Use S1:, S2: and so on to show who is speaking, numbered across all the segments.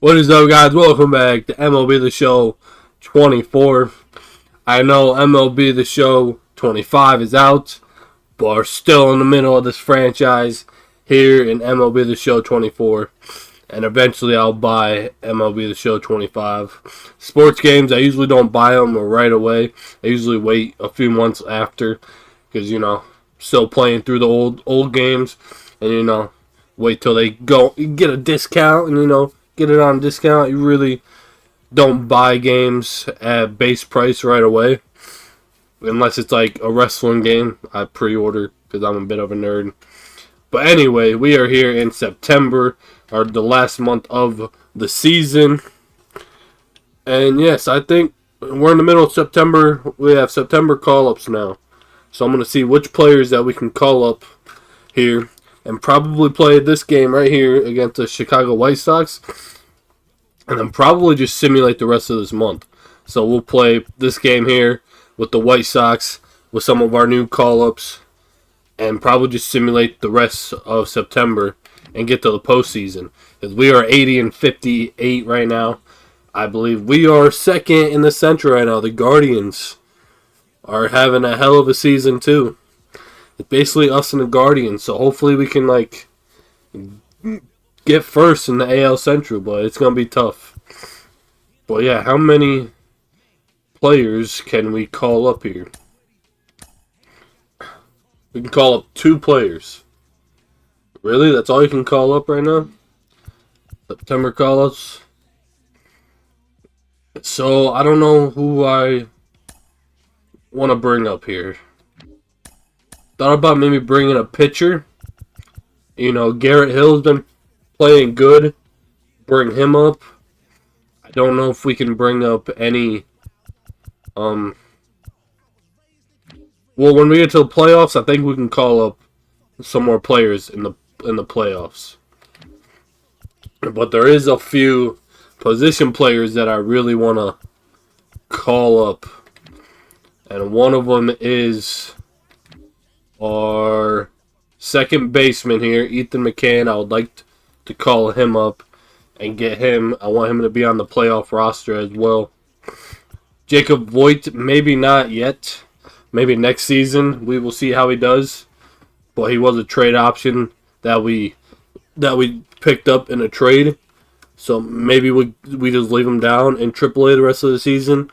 S1: What is up, guys? Welcome back to MLB The Show 24. I know MLB The Show 25 is out, but we're still in the middle of this franchise here in MLB The Show 24. And eventually I'll buy MLB The Show 25. Sports games, I usually don't buy them right away. I usually wait a few months after because, still playing through the old games. And, wait till they go get a discount and, get it on discount. You really don't buy games at base price right away. Unless it's like a wrestling game, I pre-order because I'm a bit of a nerd. But anyway, we are here in September, or the last month of the season. And yes, I think we're in the middle of September. We have September call-ups now. So I'm going to see which players that we can call up here. And probably play this game right here against the Chicago White Sox. And then probably just simulate the rest of this month. So we'll play this game here with the White Sox with some of our new call-ups. And probably just simulate the rest of September and get to the postseason. Because we are 80-58 right now. I believe we are second in the Central right now. The Guardians are having a hell of a season too. It's basically us and the Guardians, so hopefully we can get first in the AL Central, but it's gonna be tough. But yeah, how many players can we call up here? We can call up 2 players. Really? That's all you can call up right now? September call-ups? So I don't know who I want to bring up here. Thought about maybe bringing a pitcher. Garrett Hill's been playing good. Bring him up. I don't know if we can bring up any. Well, when we get to the playoffs, I think we can call up some more players in the playoffs. But there is a few position players that I really want to call up, and one of them is our second baseman here, Ethan McCann. I would like to call him up and get him. I want him to be on the playoff roster as well. Jacob Voigt, maybe not yet. Maybe next season. We will see how he does. But he was a trade option that we picked up in a trade. So maybe we just leave him down in AAA the rest of the season.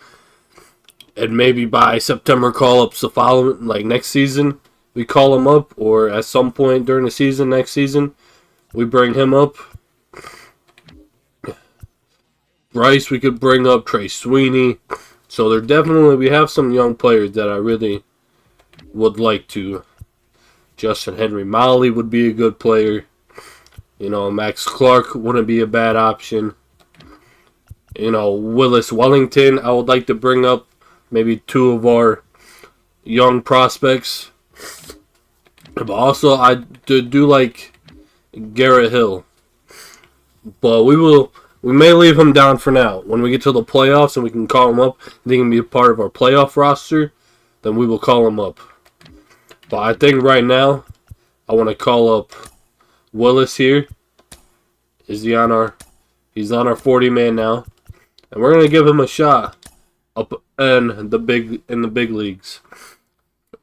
S1: And maybe by September call-ups the following, next season, we call him up, or at some point during the season, next season, we bring him up. Bryce, we could bring up Trey Sweeney. So we have some young players that I really would like to. Justin Henry Molly would be a good player. Max Clark wouldn't be a bad option. Willis Wellington, I would like to bring up maybe 2 of our young prospects. But also, I do like Garrett Hill. But we may leave him down for now. When we get to the playoffs and we can call him up, and he can be a part of our playoff roster, then we will call him up. But I think right now, I want to call up Willis here. He's on our 40-man now. And we're going to give him a shot up in the big leagues.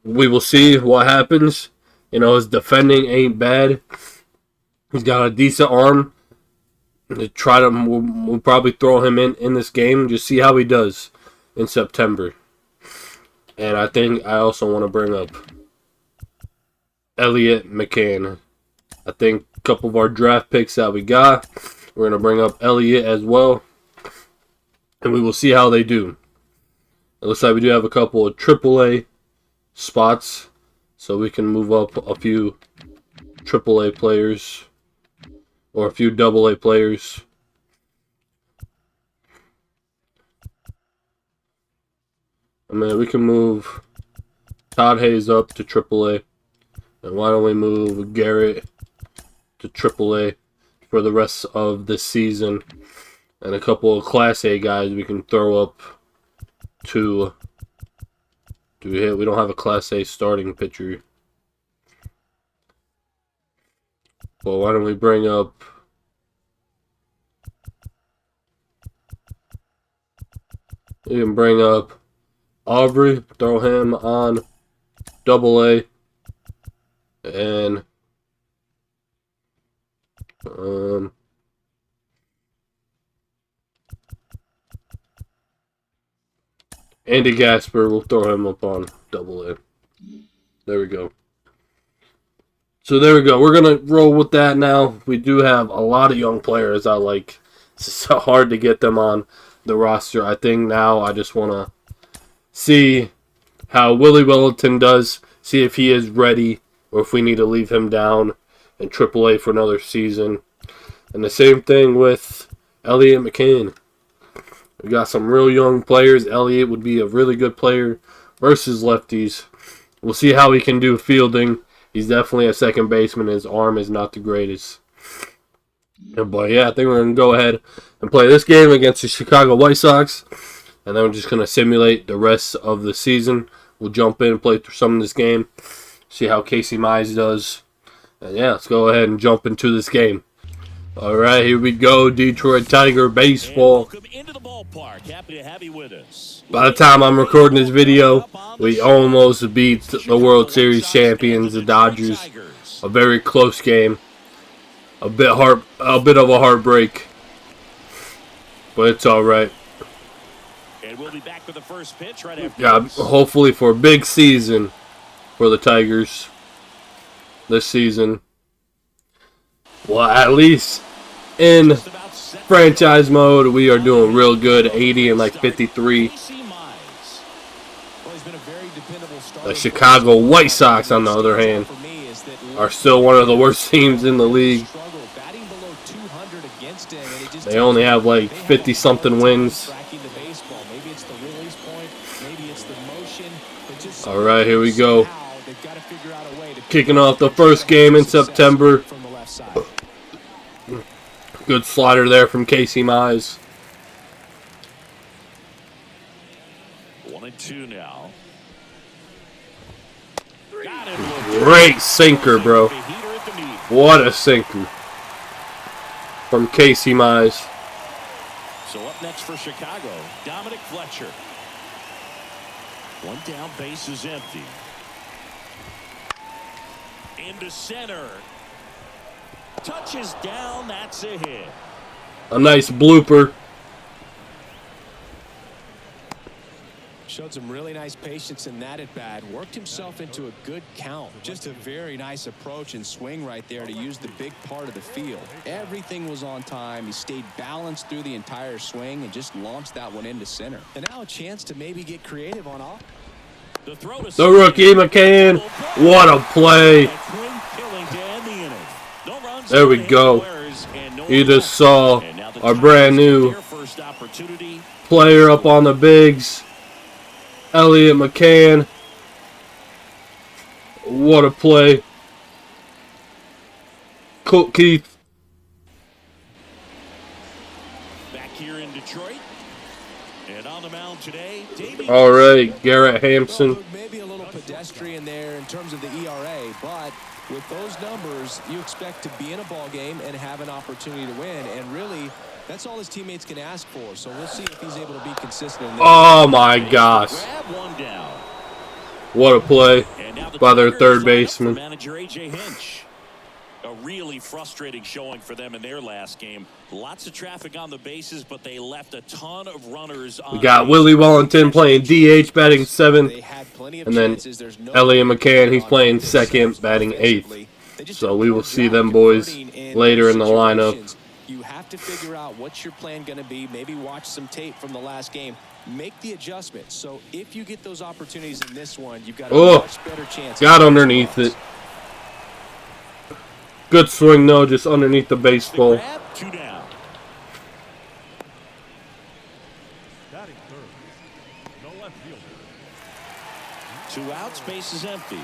S1: We will see what happens. His defending ain't bad. He's got a decent arm. We'll probably throw him in this game and just see how he does in September. And I think I also want to bring up Elliott McCann. I think a couple of our draft picks that we got, we're going to bring up Elliott as well. And we will see how they do. It looks like we do have a couple of AAA spots, so we can move up a few AAA players or a few AA players. We can move Todd Hayes up to AAA. And why don't we move Garrett to AAA for the rest of the season? And a couple of Class A guys we can throw up to... We don't have a Class A starting pitcher. Well, why don't we bring up You can bring up Aubrey, throw him on AA, and Andy Gasper, we'll throw him up on AA. There we go. So there we go. We're going to roll with that now. We do have a lot of young players I like. It's so hard to get them on the roster. I think now I just want to see how Willie Wellington does, see if he is ready or if we need to leave him down in AAA for another season. And the same thing with Elliot McCann. We got some real young players. Elliot would be a really good player versus lefties. We'll see how he can do fielding. He's definitely a second baseman. His arm is not the greatest. But yeah, I think we're going to go ahead and play this game against the Chicago White Sox. And then we're just going to simulate the rest of the season. We'll jump in and play through some of this game. See how Casey Mize does. And yeah, let's go ahead and jump into this game. All right, here we go. Detroit Tiger baseball.
S2: Into the ballpark. Happy to have you with us.
S1: By the time I'm recording this video, we almost beat the World Series champions, the Dodgers. A very close game. A bit of a heartbreak. But it's all right.
S2: And we'll be back for the first pitch right after.
S1: Yeah, hopefully for a big season for the Tigers this season. Well, at least in franchise mode, we are doing real good. 80 and like 53. The Chicago White Sox, on the other hand, are still one of the worst teams in the league. They only have like 50-something wins. All right, here we go. Kicking off the first game in September. Good slider there from Casey Mize.
S2: 1-2 now.
S1: Great sinker, bro. What a sinker from Casey Mize.
S2: So up next for Chicago, Dominic Fletcher. One down, base is empty. Into center. Touches down, that's a hit.
S1: A nice blooper.
S3: Showed some really nice patience in that at bat. Worked himself into a good count. Just a very nice approach and swing right there to use the big part of the field. Everything was on time. He stayed balanced through the entire swing and just launched that one into center. And now a chance to maybe get creative on off.
S1: The rookie McCann. What a play. There we go. You just saw our brand new player up on the bigs. Elliot McCann. What a play. Colt Keith.
S2: Back here in Detroit. And on the mound today,
S1: all right, Garrett Hampson.
S3: Maybe a little pedestrian there in terms of the ERA, but with those numbers, you expect to be in a ball game and have an opportunity to win. And really, that's all his teammates can ask for. So we'll see if he's able to be consistent. In
S1: oh my gosh! What a play by their third baseman.
S2: Manager A.J. Hinch. A really frustrating showing for them in their last game. Lots of traffic on the bases, but they left a ton of runners on.
S1: We got Willie Wellington playing DH, batting 7th, and then Elliot McCann, he's playing second, batting 8th. So we will see them boys later in the lineup.
S3: You have to figure out what's your plan going to be. Maybe watch some tape from the last game. Make the adjustment. So if you get those opportunities in this one, you've got a much better chance.
S1: Got underneath it. Good swing, though, just underneath the baseball.
S2: 2 down.
S4: Batting third. No left fielder.
S2: 2 outs, base is empty.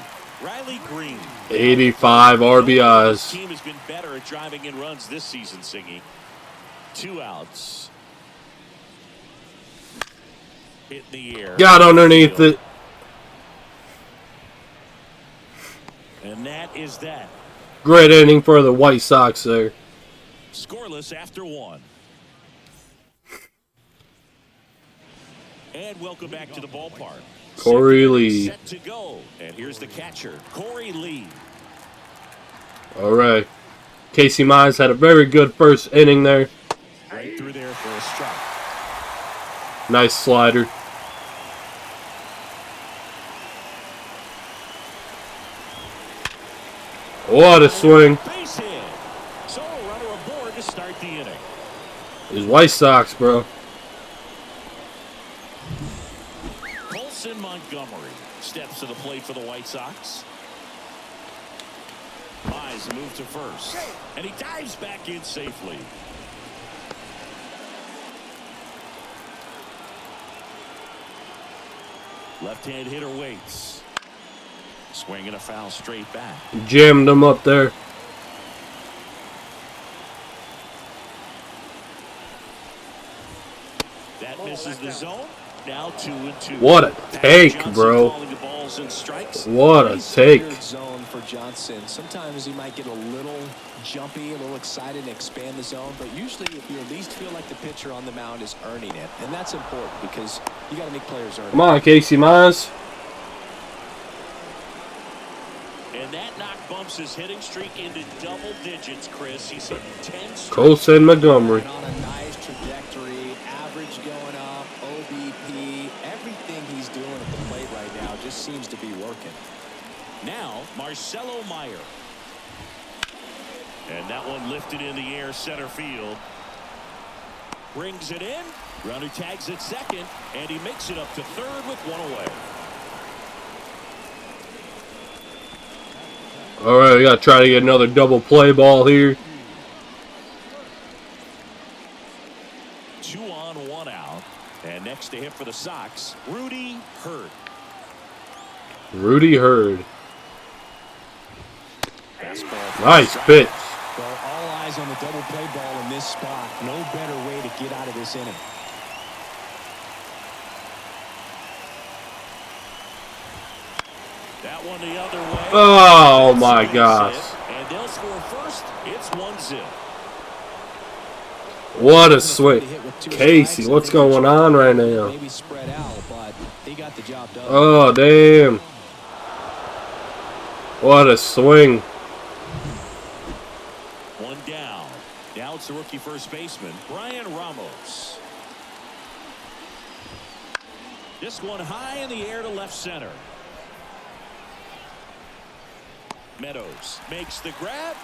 S2: Riley Green.
S1: 85 RBIs.
S2: Team has been better at driving in runs this season, Singy. 2 outs. Hit in the air.
S1: Got underneath it.
S2: And that is that.
S1: Great inning for the White Sox there.
S2: Scoreless after 1. And welcome back to the ballpark.
S1: Corey Lee.
S2: Set to go. And here's the catcher, Corey Lee.
S1: All right. Casey Mize had a very good first inning there.
S2: Right through there for a strike.
S1: Nice slider. What a swing.
S2: Base hit. So a runner aboard to start the inning.
S1: These White Sox, bro.
S2: Colson Montgomery steps to the plate for the White Sox. Mize moved to first. And he dives back in safely. Left-hand hitter waits. Swing and a foul straight back.
S1: Jammed him up there.
S2: That misses the zone. Now 2-2.
S1: What a take, bro. What a take.
S3: Zone for Johnson. Sometimes he might get a little jumpy, a little excited and expand the zone, but usually if you at least feel like the pitcher on the mound is earning it, and that's important because you got to make players earn it.
S1: Come on, Casey Mize.
S2: And that knock bumps his hitting streak into double digits, Chris. He's hitting 10 straight.
S1: Colson Montgomery.
S3: On a nice trajectory, average going up, OBP, everything he's doing at the plate right now just seems to be working.
S2: Now, Marcelo Meyer. And that one lifted in the air, center field. Brings it in. Runner tags at second, and he makes it up to third with one away.
S1: All right, we got to try to get another double play ball here.
S2: 2 on, 1 out. And next to hit for the Sox, Rudy Hurd.
S1: Rudy Hurd.
S2: Fastball.
S1: Nice pitch.
S3: Well, all eyes on the double play ball in this spot. No better way to get out of this inning.
S2: That one the other way.
S1: Oh, my gosh.
S2: And they'll score first. It's 1-0.
S1: What a swing. Casey, what's going on right now?
S3: Maybe spread out, but he got the job done.
S1: Oh, damn. What a swing.
S2: 1 down. Now it's the rookie first baseman, Brian Ramos. This one high in the air to left center. Meadows makes the grab.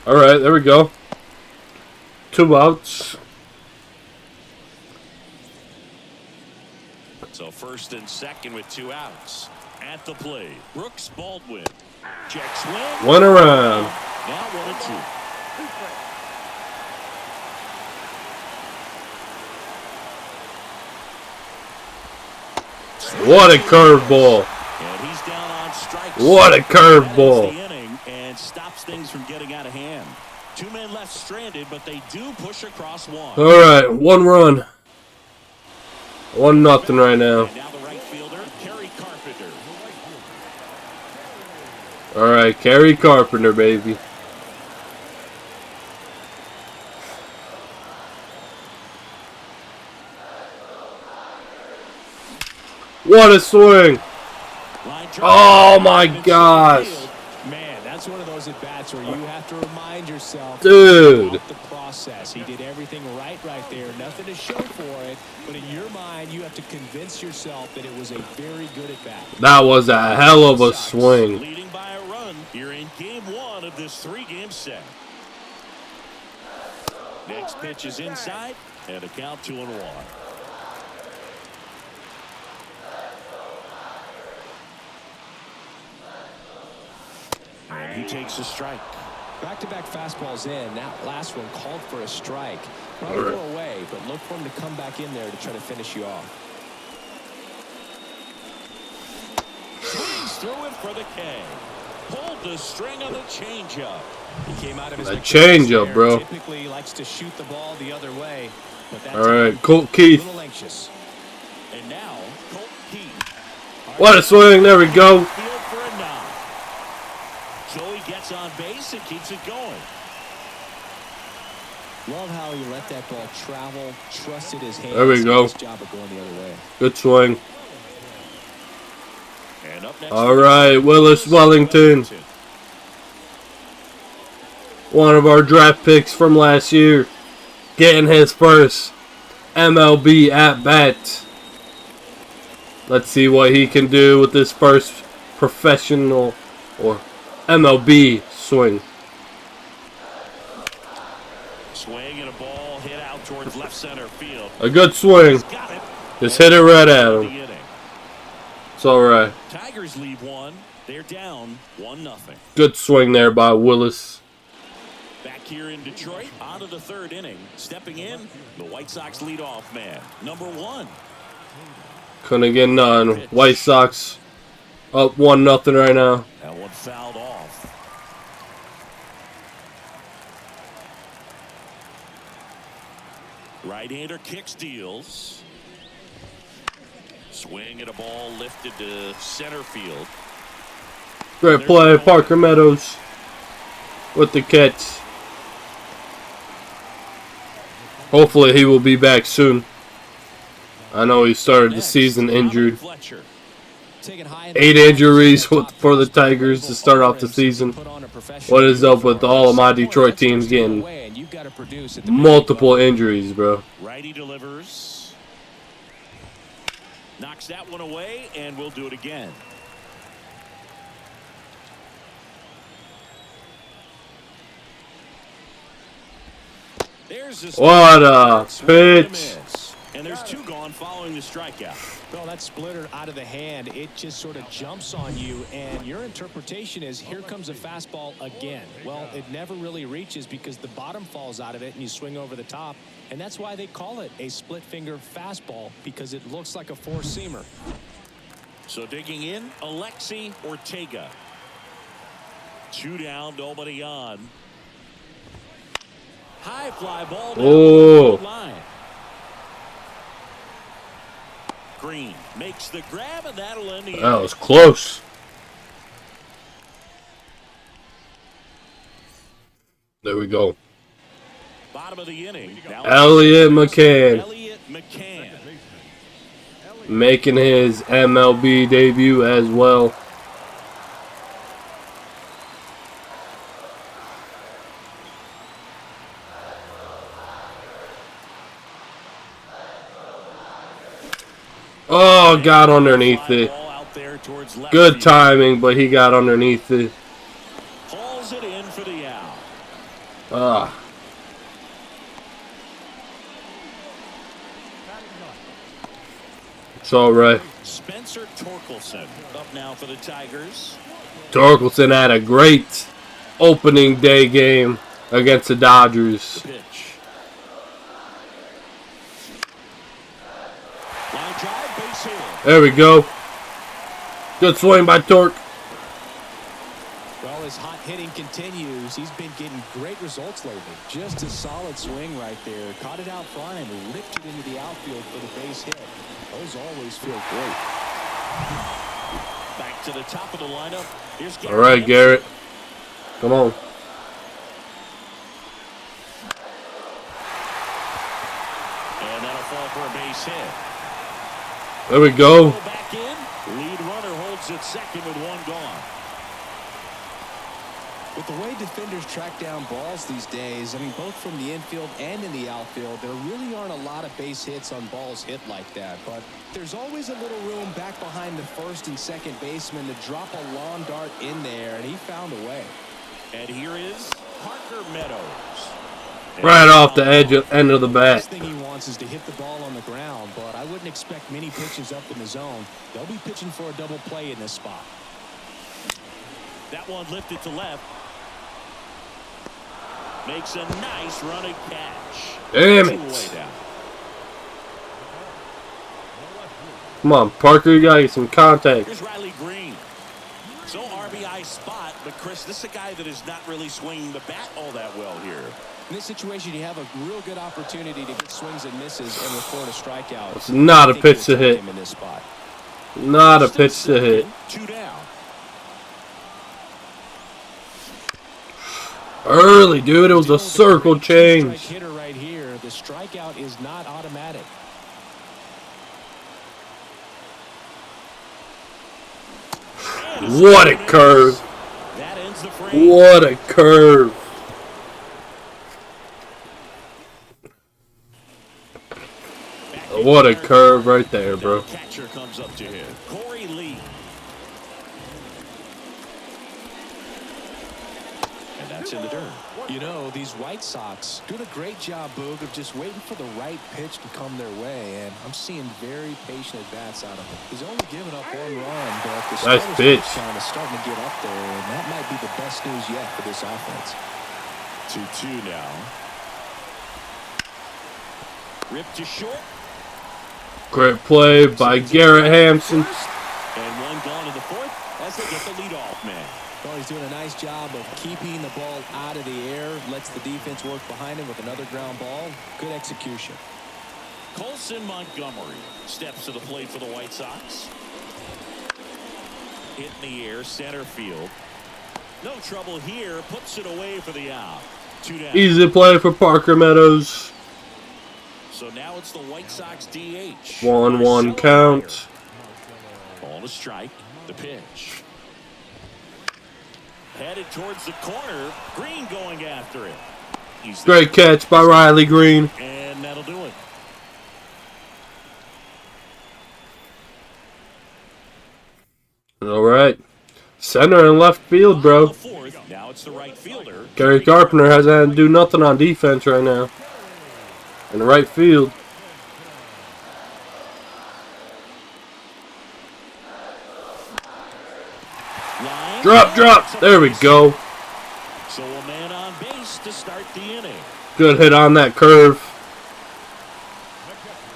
S1: All right, there we go. 2 outs.
S2: So first and second with 2 outs. At the plate, Brooks Baldwin. Check swing.
S1: One around.
S2: Now 1-2.
S1: What a curveball.
S2: And he's down on strikes.
S1: What a curveball.
S2: The inning and stops things from getting out of hand. 2 men left stranded, but they do push across 1.
S1: All right, 1 run. 1-0 right now.
S2: And now the right fielder, Kerry Carpenter.
S1: All right, Kerry Carpenter, baby. What a swing. Oh, my gosh.
S3: Man, that's one of those at-bats where you have to remind yourself.
S1: Dude.
S3: The process. He did everything right there. Nothing to show for it. But in your mind, you have to convince yourself that it was a very good at-bat.
S1: That was a hell of a swing.
S2: Leading by a run here in game 1 of this 3-game set. Next pitch is inside, and a count 2-1. And he takes a strike.
S3: Back-to-back fastballs in. That last one called for a strike. Probably go away, but look for him to come back in there to try to finish you off.
S2: Swings through it for the K. Pulled the string on the changeup.
S3: He came out of his
S1: changeup, bro.
S3: Typically likes to shoot the ball the other way, but that's
S1: all right, Colt Keith.
S3: A little anxious.
S2: And now Colt Keith.
S1: What a swing! There we go.
S2: Field for a knock. So he gets on base and keeps it going.
S3: Love how he let that ball travel, trusted his hands.
S1: There we go.
S3: Nice job of going the other way.
S1: Good swing.
S2: And up next,
S1: All right, Willis Wellington. One of our draft picks from last year. Getting his first MLB at-bat. Let's see what he can do with this first professional or MLB swing.
S2: Swing and a ball hit out towards left center field.
S1: A good swing. Just hit it right at him. It's alright.
S2: Tigers lead one. They're down 1-0.
S1: Good swing there by Willis.
S2: Back here in Detroit, on to the third inning. Stepping in, the White Sox leadoff man, number 1.
S1: Couldn't get none. White Sox up 1-0 right now.
S2: That one fouled off. Right-hander kicks, deals. Swing and a ball lifted to center field.
S1: Great play, Parker Meadows with the catch. Hopefully he will be back soon. I know he started the season injured. 8 injuries for the Tigers to start off the season. What is up with all of my Detroit teams getting multiple injuries, bro?
S2: Righty delivers. Knocks that one away, and we'll do it again.
S1: What a pitch.
S2: And there's 2 gone following the strikeout.
S3: Well, that splitter out of the hand, it just sort of jumps on you, and your interpretation is, here comes a fastball again. Well, it never really reaches because the bottom falls out of it and you swing over the top, and that's why they call it a split finger fastball, because it looks like a four-seamer.
S2: So digging in, Alexi Ortega. 2 down, nobody on. High fly ball down the line. Green makes the grab, and that'll end the inning.
S1: That was close. There we go.
S2: Bottom of the inning.
S1: Elliott McCann making his MLB debut as well. Oh, got underneath it. Good timing, but he got underneath it.
S2: Hauls it in for the out.
S1: It's all right.
S2: Spencer Torkelson up now for the Tigers.
S1: Torkelson had a great opening day game against the Dodgers.
S2: Pitch. Line drive, base hit.
S1: There we go. Good swing by Torque.
S3: Well, his hot hitting continues. He's been getting great results lately. Just a solid swing right there. Caught it out front and ripped it into the outfield for the base hit. Those always feel great.
S2: Back to the top of the lineup. Here's Garrett.
S1: All right, Garrett. Come on.
S2: And that'll fall for a base hit.
S1: There we go.
S2: Back in. Lead runner holds it second with 1 gone.
S3: With the way defenders track down balls these days, I mean, both from the infield and in the outfield, there really aren't a lot of base hits on balls hit like that. But there's always a little room back behind the first and second baseman to drop a lawn dart in there, and he found a way.
S2: And here is Parker Meadows.
S1: Right off the end of the
S3: The
S1: bat.
S3: last thing he wants is to hit the ball on the ground, but I wouldn't expect many pitches up in the zone. They'll be pitching for a double play in this spot.
S2: That one lifted to left. Makes a nice running catch.
S1: Damn it. Come on, Parker, you gotta get some contact.
S2: Here's Riley Green. So RBI spot, but Chris, this is a guy that is not really swinging the bat all that well here.
S3: In this situation, you have a real good opportunity to get swings and misses and record a strikeout.
S1: It's not a pitch to hit.
S3: In this spot.
S1: Not a pitch to hit.
S2: 2 down.
S1: Early, dude. It was a circle change.
S3: Hitter right strikeout is not automatic.
S1: What a curve.
S2: That ends the frame.
S1: What a curve. What a curve right there, bro.
S2: Catcher comes up to hit. Corey Lee. And that's in the dirt.
S3: You know, these White Sox doing a great job, Boog, of just waiting for the right pitch to come their way, and I'm seeing very patient at-bats out of him. He's only given up 1 run, but the
S1: nice pitch.
S3: Is starting to get up there, and that might be the best news yet for this offense.
S2: 2-2 now. Ripped to short.
S1: Great play by Garrett Hampson.
S2: And 1 gone in the 4th as they get the leadoff man.
S3: Well, he's doing a nice job of keeping the ball out of the air, lets the defense work behind him with another ground ball. Good execution.
S2: Colson Montgomery steps to the plate for the White Sox. Hit in the air, center field. No trouble here, puts it away for the out. 2 down.
S1: Easy play for Parker Meadows.
S2: So now it's the White Sox DH.
S1: 1-1 count.
S2: Ball to strike. The pitch. Headed towards the corner. Green going after it.
S1: Great catch by Riley Green.
S2: And that'll do it.
S1: All right. Center and left field, bro.
S2: Now it's the right fielder.
S1: Gary Carpenter hasn't had to do nothing on defense right now. In the right field. Drop. There we go.
S2: So a man on base to start the inning.
S1: Good hit on that curve.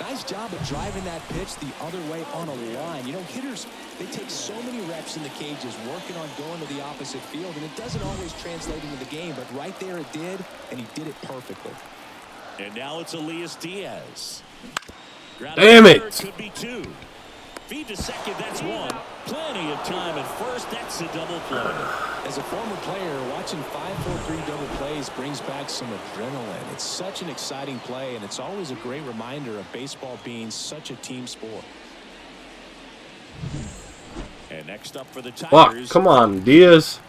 S3: Nice job of driving that pitch the other way on a line. You know, hitters, they take so many reps in the cages working on going to the opposite field, and it doesn't always translate into the game, but right there it did, and he did it perfectly.
S2: And now it's Elias Diaz.
S1: Damn it.
S2: Could be 2. Feed to second, that's 1. Plenty of time at first. That's a double play.
S3: As a former player, watching 5-4-3 double plays brings back some adrenaline. It's such an exciting play, and it's always a great reminder of baseball being such a team sport.
S2: And next up for the
S1: Fuck,
S2: Tigers.
S1: come on, Diaz.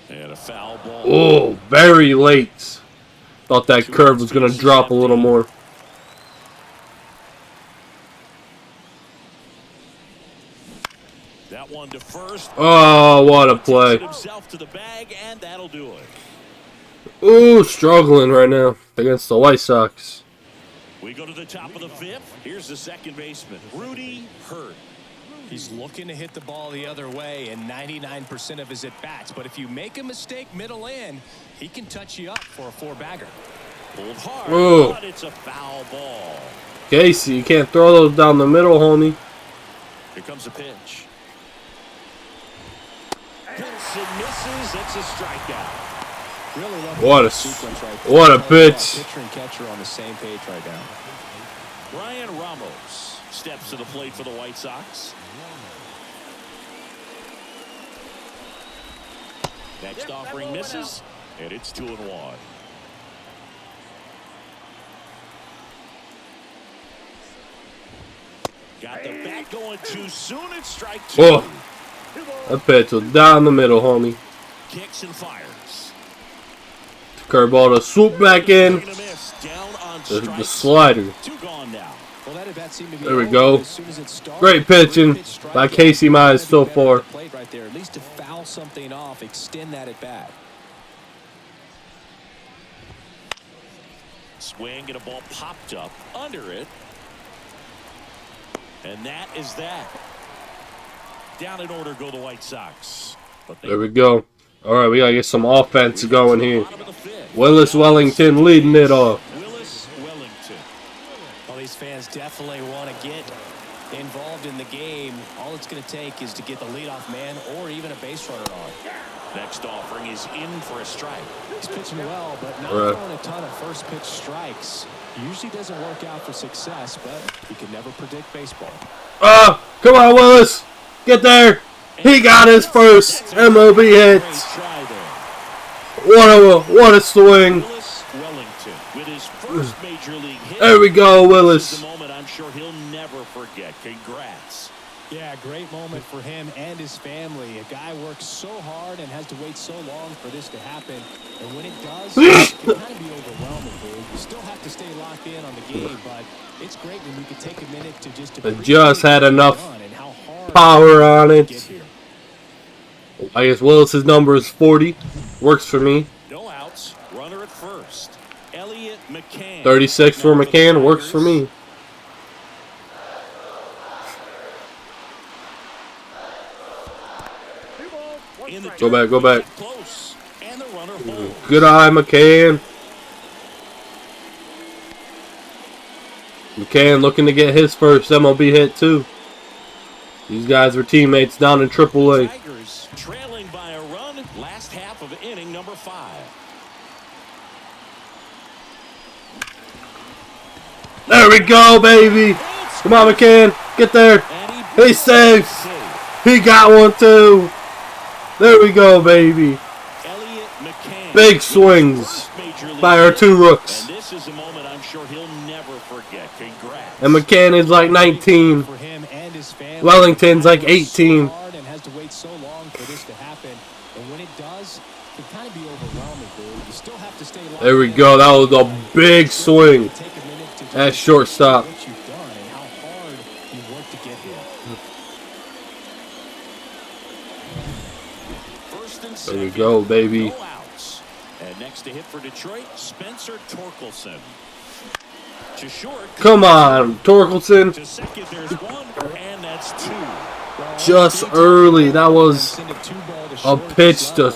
S2: And a foul ball.
S1: Oh, very late. Thought that curve was going to drop a little more.
S2: That one to first.
S1: Oh, what a play.
S2: Himself to the bag, and that'll do it.
S1: Ooh, struggling right now against the White Sox.
S2: We go to the top of the 5th. Here's the second baseman, Rudy Hurt.
S3: He's looking to hit the ball the other way in 99% of his at-bats. But if you make a mistake middle in, he can touch you up for a 4-bagger.
S2: Pulled hard,
S1: Whoa.
S2: but it's a foul ball.
S1: Casey, you can't throw those down the middle, homie.
S2: Here comes a pitch. Wilson misses. It's a strikeout.
S3: Really love
S1: What a
S3: sequence right there.
S1: what a pitch.
S3: Pitcher and catcher on the same page right now.
S2: Brian Ramos steps to the plate for the White Sox. Next offering misses, and it's 2-1. Got the bat going too soon. It's strike 2.
S1: Oh, that pitch was down the middle, homie.
S2: Kicks and fires.
S1: Curveball to swoop back in.
S2: Down on
S1: The slider.
S2: 2 gone now.
S3: Well, that at-bat seemed to be
S1: There we
S3: over
S1: go.
S3: as soon as it started.
S1: Great pitching by Casey Mize so far.
S3: Played right there, at least to foul something off, extend that at-bat.
S2: Swing and a ball popped up under it. And that is that. Down in order go the White Sox. But
S1: There we go. All right, we got to get some offense going here. Willis Wellington leading it off.
S2: Willis Wellington.
S3: Well, these fans definitely want to get involved in the game. All it's going to take is to get the leadoff man or even a base runner on.
S2: Next offering is in for a strike.
S3: He's pitching well, but not
S1: Right.
S3: throwing a ton of first pitch strikes. Usually doesn't work out for success, but you can never predict baseball.
S1: Come on, Willis. Get there. He got his first MLB hit.
S2: Great try there.
S1: What a swing.
S2: Willis Wellington with his first major league hit.
S1: There we go,
S2: This is
S1: Willis.
S2: a moment I'm sure he'll never forget. Congrats.
S3: Yeah, great moment for him and his family. A guy works so hard and has to wait so long for this to happen. And when it does, it can kind of be overwhelming, dude. You still have to stay locked in on the game, but it's great when you can take a minute to just
S1: had enough
S3: and how hard
S1: power on
S3: to
S1: it.
S3: get here.
S1: I guess Willis's number is 40. Works for me.
S2: No outs. Runner at first. Elliott McCann.
S1: 36 for McCann. Works for me. Go back, go back.
S2: Close. And the runner holds.
S1: Good eye, McCann. McCann looking to get his first MLB hit, too. These guys were teammates down in AAA.
S2: Tigers trailing by a run. Last half of inning number 5.
S1: There we go, baby. Come on, McCann. Get there. He's safe. He got one, too. There we go, baby.
S2: Elliott McCann.
S1: Big swings by our 2 rooks.
S2: And this is a moment I'm sure he'll never forget. Congrats.
S1: And McCann is like 19.
S3: For him and his family.
S1: Wellington's like 18.
S3: Hard and has to wait so long for this to happen. And when it does, it can kind of be overwhelming, dude. You still have to stay locked
S1: There we
S3: in.
S1: go. That was a big swing
S3: Take a minute to just
S1: at shortstop.
S3: what you've done and how hard you worked to get here.
S2: First and
S1: There we
S2: second.
S1: go, baby.
S2: No outs. And next to hit for Detroit, Spencer Torkelson. To short.
S1: Come on, Torkelson.
S2: To second, there's 1, and that's 2.
S1: Just early. That was a pitch to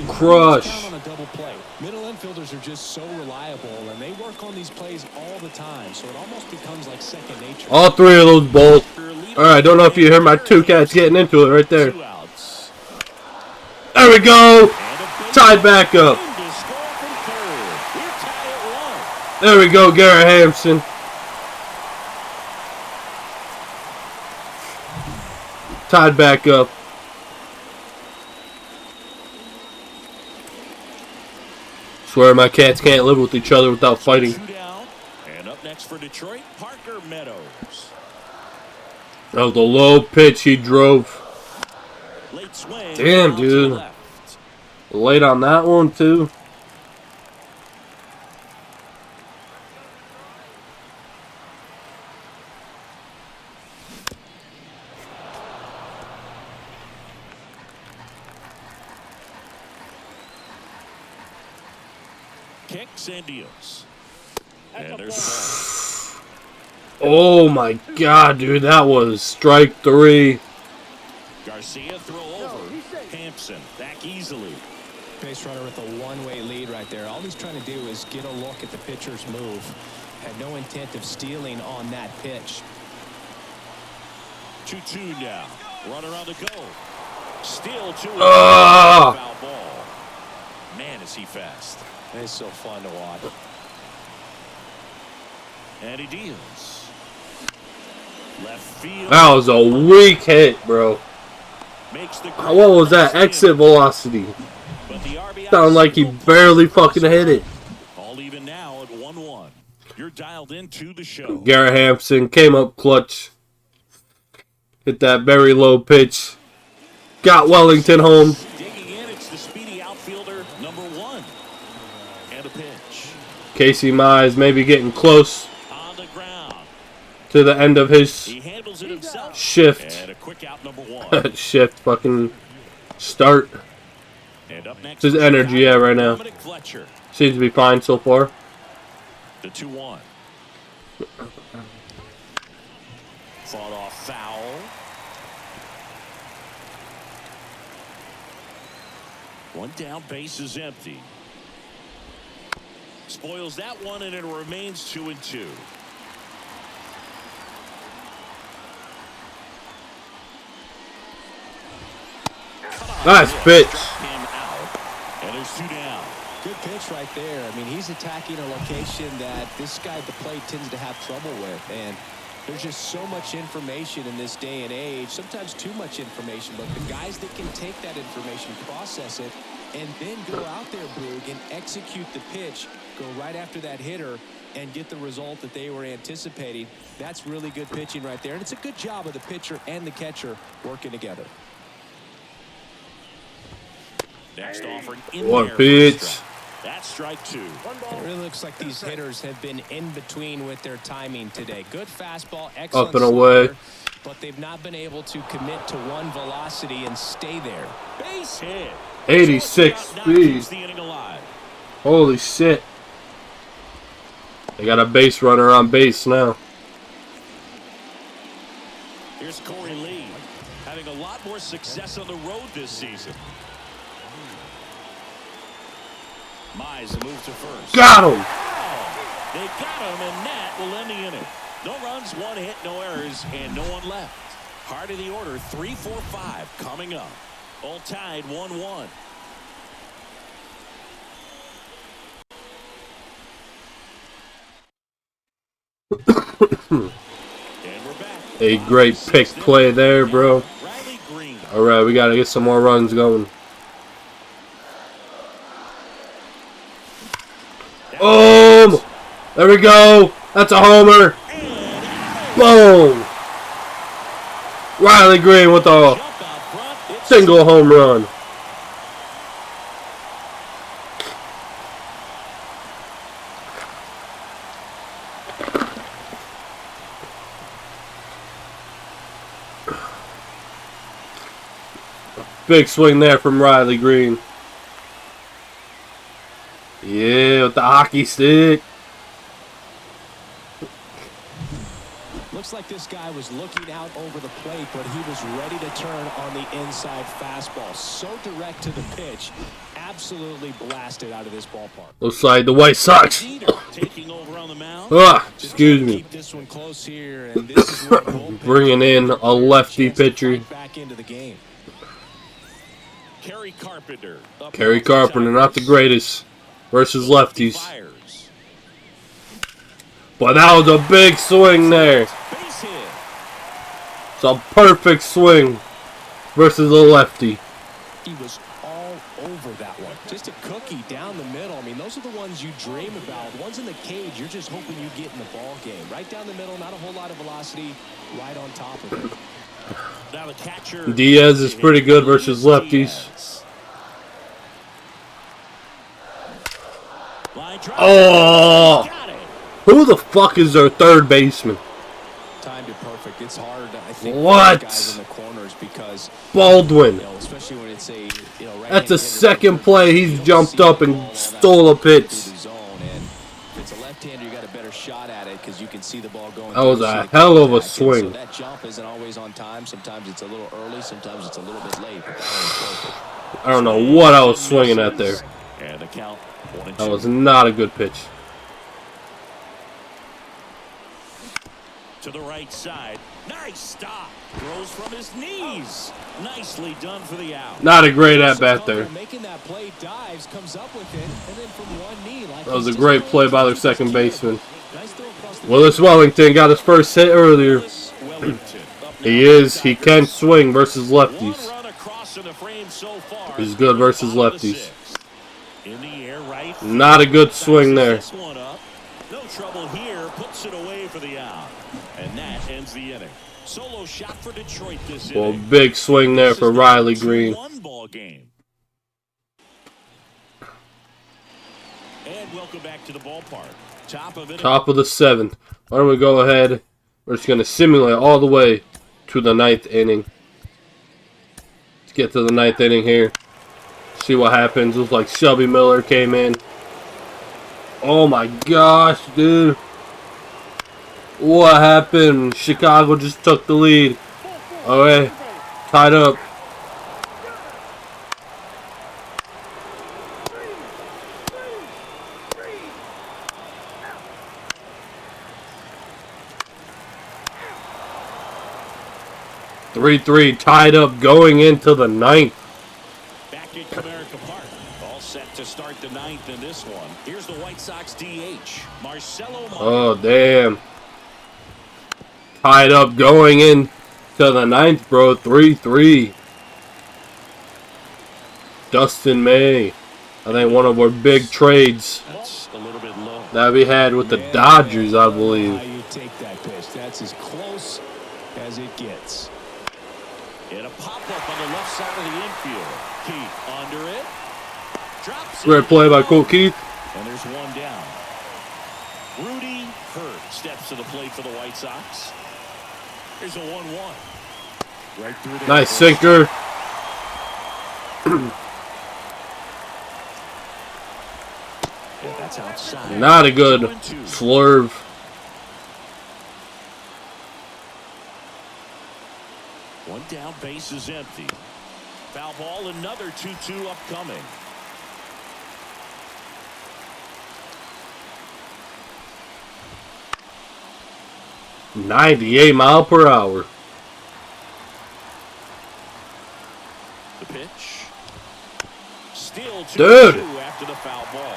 S1: crush.
S3: On a double play. Middle infielders are just so reliable, and they work on these plays all the time, so it almost becomes like second nature.
S1: All 3 of those balls. All right, I don't know if you heard my 2 cats getting into it right there.
S2: 2 outs.
S1: There we go.
S2: And a big
S1: Tied back up.
S2: to score from third. We're tied at 1.
S1: There we go, Garrett Hampson. Tied back up. Swear my cats can't live with each other without fighting.
S2: 2 down. And up next for Detroit, Parker Meadows.
S1: That was a low pitch he drove.
S2: Late swing.
S1: Damn,
S2: out to
S1: dude.
S2: left.
S1: Late on that one, too.
S2: Kicks and deals. And there's the ball.
S1: Oh my god, dude. That was strike 3.
S2: Garcia throw over. Hampson back easily.
S3: Base runner with a one-way lead right there. All he's trying to do is get a look at the pitcher's move. Had no intent of stealing on that pitch.
S2: 2-2 now. Runner on the go. Still 2.
S1: Ah!
S2: Foul ball. Man, is he fast.
S3: It's so fun to watch.
S2: And he deals. Left field.
S1: That was a weak hit, bro.
S2: Makes the
S1: What was that? Exit velocity.
S2: But the RBI
S1: Sounded like he barely fucking hit it.
S2: all even now at 1-1. You're dialed into the show.
S1: Garrett Hampson came up clutch. Hit that very low pitch. Got Wellington home.
S2: Digging in, it's the speedy outfielder, number 1. And a pitch.
S1: Casey Mize maybe getting close
S2: On the ground.
S1: to the end of his
S2: He handles it himself.
S1: shift.
S2: And a quick out, number 1.
S1: Shift fucking start.
S2: And up next,
S1: His energy at right now.
S2: Dominic Fletcher.
S1: Seems to be fine so far.
S2: The 2-1. Fought off foul. One down, base is empty. Spoils that one, and it remains 2-2.
S1: Nice pitch.
S2: Him out, and there's 2 down.
S3: Good pitch right there. I mean, he's attacking a location that this guy at the plate tends to have trouble with. And there's just so much information in this day and age, sometimes too much information. But the guys that can take that information, process it, and then go out there, Boog, and execute the pitch, go right after that hitter, and get the result that they were anticipating. That's really good pitching right there, and it's a good job of the pitcher and the catcher working together.
S2: Next offering in
S1: What
S2: there.
S1: pitch?
S2: That's strike 2.
S3: It really looks like these hitters have been in between with their timing today. Good fastball, excellent
S1: Up and away.
S3: slider, but they've not been able to commit to one velocity and stay there.
S2: Base hit.
S1: 86
S2: So
S1: speed.
S2: keeps the inning alive.
S1: Holy shit. They got a base runner on base now.
S2: Here's Corey Lee, having a lot more success on the road this season. Mize moves to first.
S1: Got him.
S2: Oh, they got him, and that will end the inning. No runs, 1 hit, no errors, and no one left. Heart of the order, 3, 4, 5 coming up. All tied 1-1. And we're back.
S1: A great pick play there, bro.
S2: Riley Green.
S1: All right, we got to get some more runs going. There we go. That's a homer. Boom. Riley Green with a single home run. Big swing there from Riley Green. Yeah, with the hockey stick.
S3: Looks like this guy was looking out over the plate, but he was ready to turn on the inside fastball. So direct to the pitch. Absolutely blasted out of this ballpark.
S1: Looks like the White Sox.
S2: Taking over on the mound.
S1: Excuse me.
S3: Keep this one close here, and this is where the bullpen
S1: Bringing in a lefty pitcher.
S3: back into the game.
S2: Kerry Carpenter.
S1: Kerry Carpenter, not the greatest, versus lefties.
S2: Fires.
S1: But that was a big swing there.
S2: Base hit.
S1: It's a perfect swing versus a lefty.
S3: He was all over that one. Just a cookie down the middle. I mean, those are the ones you dream about. The ones in the cage, you're just hoping you get in the ball game. Right down the middle, not a whole lot of velocity, right on top of it.
S2: Now the catcher.
S1: Diaz is pretty good versus lefties.
S2: Line drive.
S1: Oh!
S2: Got it.
S1: Who the fuck is their third baseman?
S3: Timed it perfect. It's hard, I think,
S1: What?
S3: for guys in the corners because,
S1: Baldwin.
S3: especially when it's a,
S1: That's the second play he's jumped up and stole a pitch.
S3: It's a left-hander, you got a better shot at it because you can see the ball going.
S1: That was
S3: through,
S1: a
S3: so
S1: hell of a
S3: so
S1: swing.
S3: that jump isn't always on time. Sometimes it's a little early. Sometimes it's a little bit late. But that was perfect.
S1: I don't know what I was swinging at there.
S2: And the count 1-2.
S1: That was not a good pitch.
S2: To the right side. Nice stop. Throws from his knees. Nicely done for the out.
S1: Not a great at-bat there.
S3: Making that play, dives, comes up with it, and then from one knee, like
S1: That was a great play by their second baseman.
S3: Nice throw across the
S1: Willis Wellington got his first hit earlier.
S2: Wellington up
S1: He can swing versus
S2: One
S1: lefties.
S2: run across in the frame so far.
S1: He's good versus
S2: Bottom of the
S1: lefties.
S2: sixth. In the air, right.
S1: Not a good swing there.
S2: This one up. No trouble here. Puts it away for the out. And that ends the inning. Solo shot for Detroit this
S1: Well,
S2: inning.
S1: big swing there for Riley Green.
S2: 2-1 ball game. And welcome back to the ballpark. Top of it.
S1: Top of the seventh. Why don't we go ahead? We're just going to simulate all the way to the ninth inning. Let's get to the ninth inning here. See what happens. Looks like Shelby Miller came in. Oh my gosh, dude. What happened? Chicago just took the lead. Okay, tied up. Three, tied up going into the ninth.
S2: Back at Comerica Park. All set to start the ninth in this one. Here's the White Sox DH, Marcelo Meyer.
S1: Oh, damn. Tied up going in to the ninth, bro. 3-3. Dustin May. I think one of our big trades
S2: That's a little bit low.
S1: that we had with the Dodgers, I believe.
S3: How you take that pitch? That's as close as it gets.
S2: And a pop-up on the left side of the infield. Keith under it. Drops
S1: Great
S2: it.
S1: play by Colt Keith.
S2: And there's one down. Rudy Hurt steps to the plate for the White Sox. Here's a 1-1. Right through there.
S1: Nice sinker.
S2: Yeah, that's outside.
S1: Not a good
S2: 2-2.
S1: slurve.
S2: One down, base is empty. Foul ball, another 2-2 upcoming.
S1: mph.
S2: The pitch. Still 2-2
S1: Dude.
S2: after the foul ball.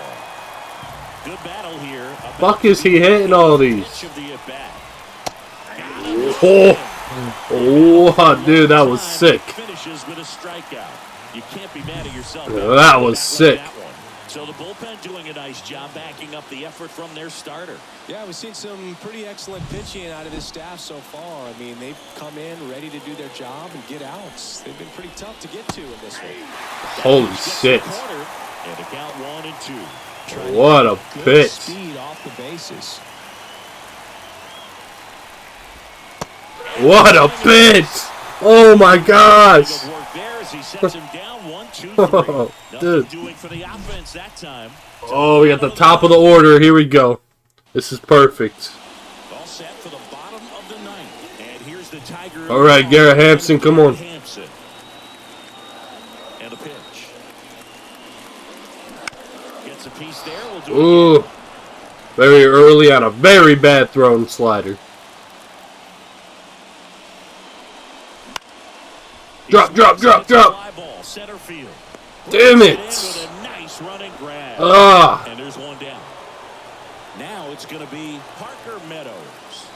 S2: Good battle here.
S1: Fuck is he hitting all these?
S2: Pitch of the at-bat.
S1: Oh, oh, dude, that was sick.
S2: Finishes with a strikeout. You can't be mad at yourself.
S1: That was sick.
S2: So the bullpen doing a nice job backing up the effort from their starter.
S3: Yeah, we've seen some pretty excellent pitching out of this staff so far. I mean, they've come in ready to do their job and get outs. They've been pretty tough to get to in this one.
S1: Holy
S2: Gets
S1: shit.
S2: the corner, and a count 1-2.
S1: What a
S3: Good
S1: pitch.
S3: speed off the bases.
S1: What a pitch. Oh my gosh.
S2: Good work there as he sets him down 1-2-3.
S1: Dude.
S2: Nothing doing for the offense that time.
S1: Oh, we got the top of the order. Here we go. This is perfect.
S2: All set for the bottom of the ninth. And here's the Tiger.
S1: All right, Garrett Hampson, come on.
S2: Hampson. And a pitch. Gets a piece there. We'll do it.
S1: Ooh. Very early on a very bad thrown slider. Drop, drop, drop, drop.
S2: Fly ball, center field.
S1: Damn
S2: Brings
S1: it.
S2: in with a nice running grab.
S1: Ah.
S2: And there's one down. Now it's going to be Parker Meadows.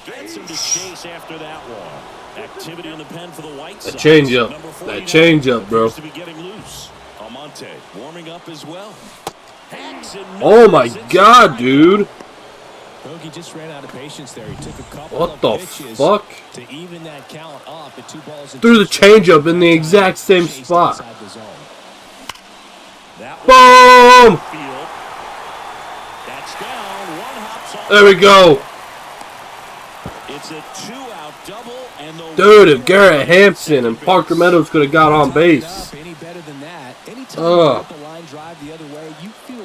S2: Gets him to chase after that one. Activity in the pen for the White Sox.
S1: changeup.
S2: Number
S1: That
S2: 49
S1: changeup, bro.
S2: appears to be getting loose. Almonte warming up as well. Hacks and
S1: Oh my
S2: misses. It's
S1: god,
S2: a
S1: dude.
S3: Bogey just ran out of patience there. He took a couple
S1: What
S3: of
S1: the
S3: pitches
S1: fuck?
S3: to even that count up at 2 balls and
S1: Threw the
S3: 2 strikes.
S1: changeup in the exact same
S3: Chased
S1: spot.
S3: inside the zone.
S2: That
S1: Boom!
S2: one field. That's down. One hops off.
S1: There we go.
S2: It's a 2-out double, and the
S1: Dude, if Garrett Hampson and Parker Meadows could have got on base.
S3: Any better than that? Anytime you get the line drive the other way, you feel.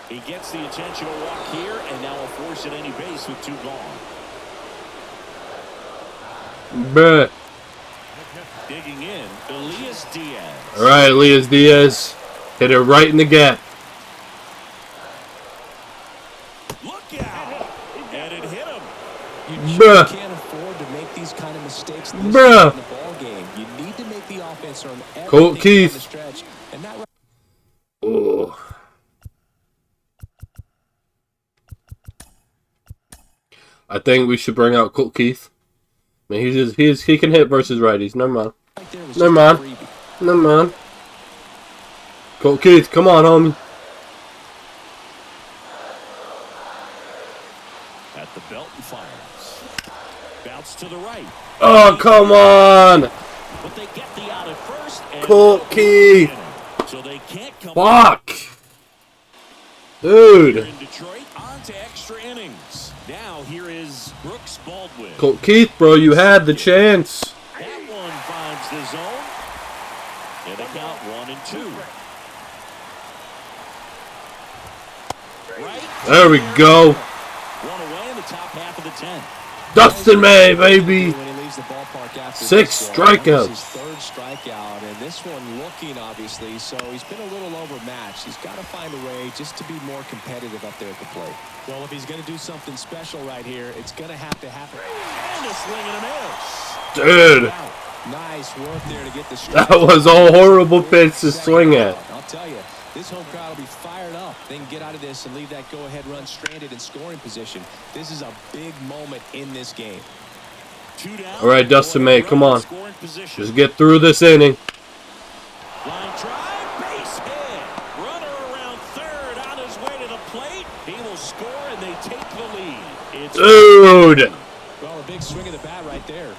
S2: He gets the intentional walk here, and now a force at any base with 2 gone.
S1: Bruh.
S2: Digging in, Elias Diaz.
S1: All right, Elias Diaz. Hit it right in the gap.
S2: Look out! And it hit him.
S3: You
S1: Bruh.
S3: just can't afford to make these kind of mistakes this
S1: Bruh.
S3: late in the ball game. You need to make the offense earn
S1: Colt
S3: everything
S1: Keith.
S3: down the stretch, and that.
S1: Oh. I think we should bring out Colt Keith. I mean, he can hit versus righties. Never mind.
S3: Right there was
S1: Never
S3: just a
S1: mind.
S3: freebie.
S1: Never mind. Colt Keith, come on, homie.
S2: At the belt and fires. Bounce to the right.
S1: Oh, come on.
S2: But they get the out at first. And
S1: Colt Keith.
S2: So they can't come
S1: Fuck.
S2: Here
S1: Dude.
S2: in Detroit, on to extra innings. Now here is Brooks Baldwin.
S1: Colt Keith, bro, you had the chance.
S2: That one finds the zone. And a count 1-2. Right.
S1: There we go.
S2: One away in the top half of the 10.
S1: Dustin May, baby.
S3: When he leaves the ballpark after
S1: 6
S3: this one.
S1: strikeouts.
S3: That was his 3rd strikeout, and this one looking obviously, so he's been a little overmatched. He's got to find a way just to be more competitive up there at the plate. Well, if he's going to do something special right here, it's going to have to happen.
S2: And a swing and a miss.
S1: Dude.
S3: Nice work there to get the strike.
S1: That was a horrible pitch to swing at.
S3: I'll tell you, this home crowd will be fired up. They can get out of this and leave that go-ahead run stranded in scoring position. This is a big moment in this game.
S2: Two down.
S1: All right, Dustin May, come on.
S2: Scoring position.
S1: Just get through this inning.
S2: Line drive, base hit. Runner around third on his way to the plate. He will score, and they take the lead. It's
S1: Dude.
S3: Well, a big swing of the bat right there.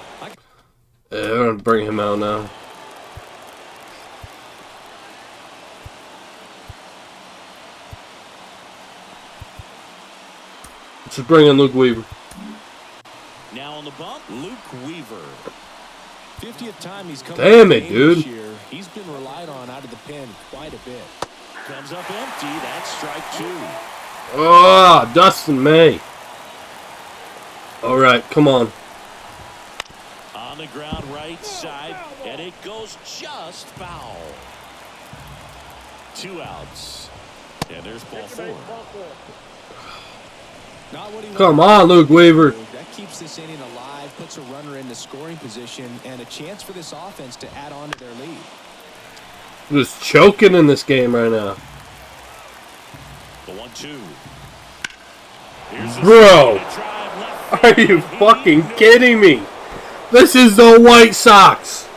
S1: Yeah, I'm going to bring him out now. Let's just bring in Luke Weaver.
S2: now on the bump, Luke Weaver.
S3: 50th time he's come.
S1: Damn it, dude.
S3: This year. He's been relied on out of the pen quite a bit.
S2: Comes up empty. That's strike two.
S1: Oh, Dustin May. All right, come on.
S2: On the ground right side, and it goes just foul. 2 outs. And there's ball 4.
S3: Not what he
S1: Come
S3: wanted.
S1: on, Luke Weaver.
S3: That keeps this inning alive, puts a runner into scoring position, and a chance for this offense to add on to their lead.
S1: Just choking in this game right now.
S2: The 1-2. Here's the
S1: Bro,
S2: drive left
S1: are
S2: field.
S1: you fucking kidding me? This is the White Sox.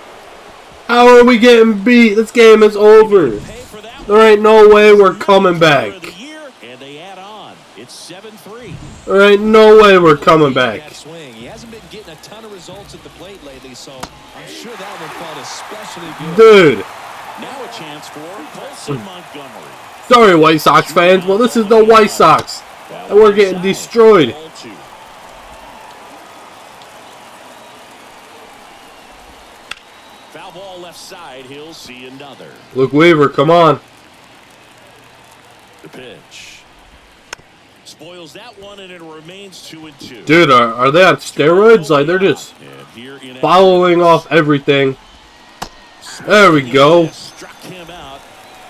S1: How are we getting beat? This game is over.
S2: Pay for that
S1: There ain't no way we're coming
S2: player
S1: back.
S2: of the year, and they add on. It's 7-3.
S1: There ain't no way we're coming back.
S3: That swing. He hasn't been getting a ton of results at the plate lately, so I'm sure that one felt especially good.
S1: Dude,
S2: Now a chance for Colson Montgomery.
S1: sorry White Sox fans, but this is the White Sox. And we're getting destroyed.
S2: Ball 2. Foul ball left side. He'll see another.
S1: Luke Weaver, come on.
S2: The pitch. Spoils that one, and it remains 2-2.
S1: Dude, are they on steroids? Like, they're just
S2: And here in
S1: following off everything. There we go.
S2: Struck him out.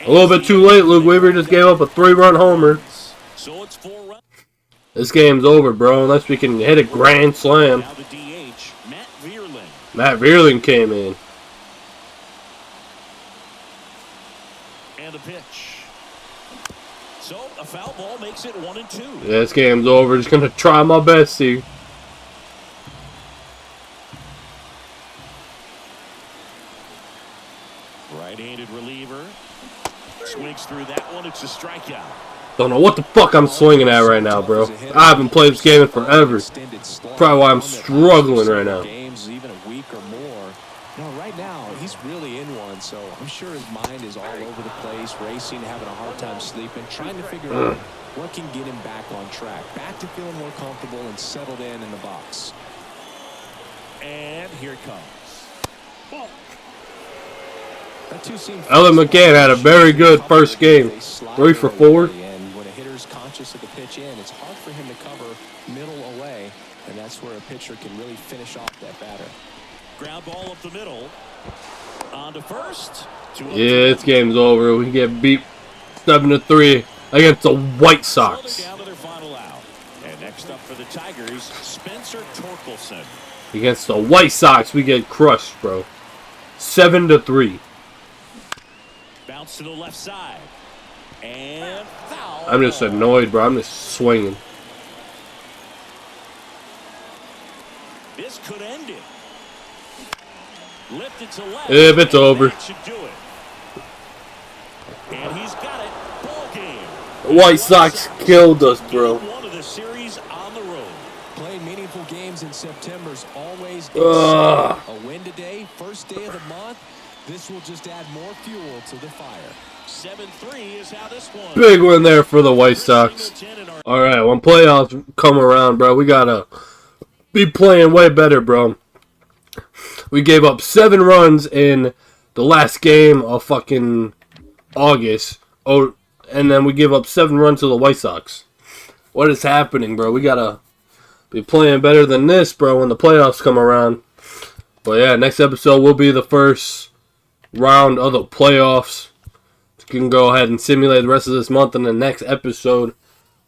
S1: A little bit too late. Luke Weaver just gave up a 3-run homer.
S2: So it's 4 runs.
S1: This game's over, bro, unless we can hit a grand slam.
S2: Now the DH, Matt Vierling.
S1: Matt Vierling came in.
S2: And the pitch. So a foul ball makes it 1-2.
S1: Yeah, this game's over. Just gonna try my best here.
S2: Right-handed reliever. Swings through that one. It's a strikeout.
S1: Don't know what the fuck I'm swinging at right now, bro. I haven't played this game in forever. Probably why I'm struggling right now.
S3: Games, even a week or more. No, right now he's really in one, so I'm sure his mind is all over the place, racing, having a hard time sleeping, trying to figure out what can get him back on track, back to feeling more comfortable and settled in the box.
S2: And here it comes.
S3: That two seemed
S1: Ellen McCann had a very good first game. 3 for 4.
S3: And when a hitter's conscious of the pitch in, it's hard for him to cover middle away, and that's where a pitcher can really finish off that batter.
S2: Ground ball up the middle. On to first.
S1: Yeah, this game's over. We get beat 7-3 against the White
S2: So they're
S1: Sox.
S2: down to their final out. And next up for the Tigers, Spencer Torkelson.
S1: Against the White Sox, we get crushed, bro. 7-3.
S2: Bounce to the left side. And foul.
S1: I'm just annoyed, bro. I'm just swinging.
S2: This could end it. Lifted to left.
S1: If it's over.
S2: That should do it. And he's got it. Ball game.
S1: The White Sox killed us, bro.
S2: Game 1 of the series on the road.
S3: Playing meaningful games in September's always
S1: Ugh.
S3: a win today, first day of the month. This will just add more fuel to the fire.
S2: 7-3 is how this one.
S1: Big win there for the White Sox. Alright, when playoffs come around, bro, we gotta be playing way better, bro. We gave up 7 runs in the last game of fucking August. Oh, and then we give up 7 runs to the White Sox. What is happening, bro? We gotta be playing better than this, bro, when the playoffs come around. But yeah, next episode will be the first round of the playoffs. You can go ahead and simulate the rest of this month, and the next episode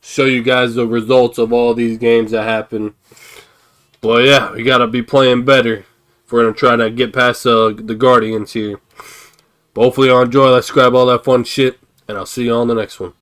S1: show you guys the results of all these games that happen. But yeah, we gotta be playing better if we're gonna try to get past the Guardians here. But hopefully y'all enjoy. Let's grab all that fun shit, and I'll see you on the next one.